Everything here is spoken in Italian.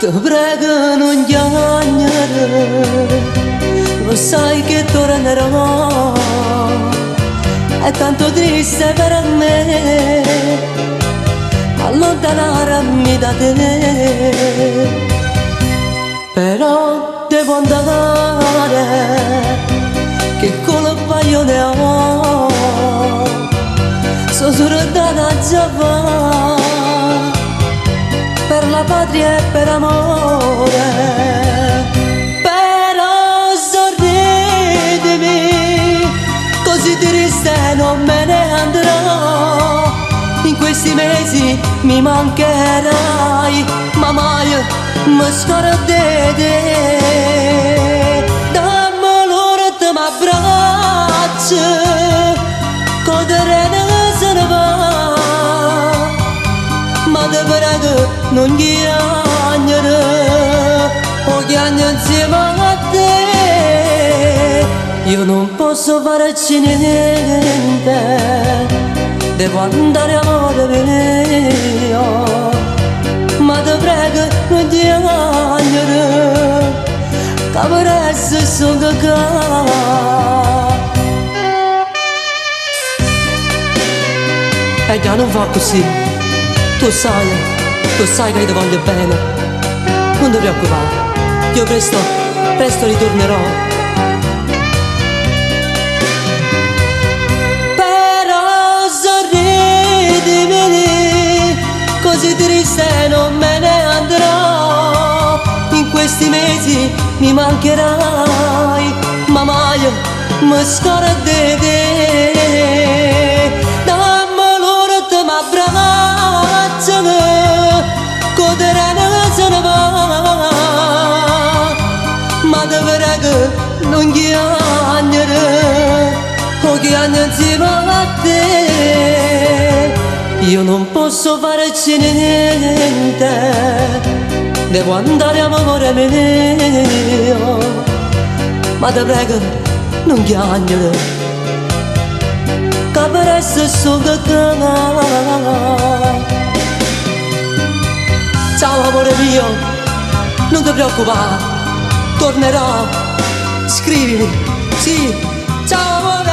Ti prego non piangere, lo sai che tornerò, è tanto triste per me allontanarmi da te, però devo andare, che colpa io ne ho, sono soldata già va, per la patria e per amore, però sorridimi, così triste non me ne andrò, in questi mesi mi mancherai, ma mai mi scorderò di te. Dammi l'ora m'abbraccia, con te se ne va, ma te prego non piangere, o piango insieme a te. Io non posso farci niente, devo andare amore mio, ma te prego non piangere, che per essere sono qua. E già non fa così, tu sai che ti voglio bene, non ti preoccupare, io presto ritornerò. Però sorridimi, così triste non me ne andrò, in questi mesi mi mancherai, ma mai mi scorderò di te. Dammi l'ora m'abbraccia, con te se ne va, ma te prego non piangere, o piango insieme a te. Io non posso farci niente, devo andare amore mio, ma te prego non piangere, che per essere solo qua. Ciao amore mio, non ti preoccupare, tornerò, scrivimi, sì, ciao amore.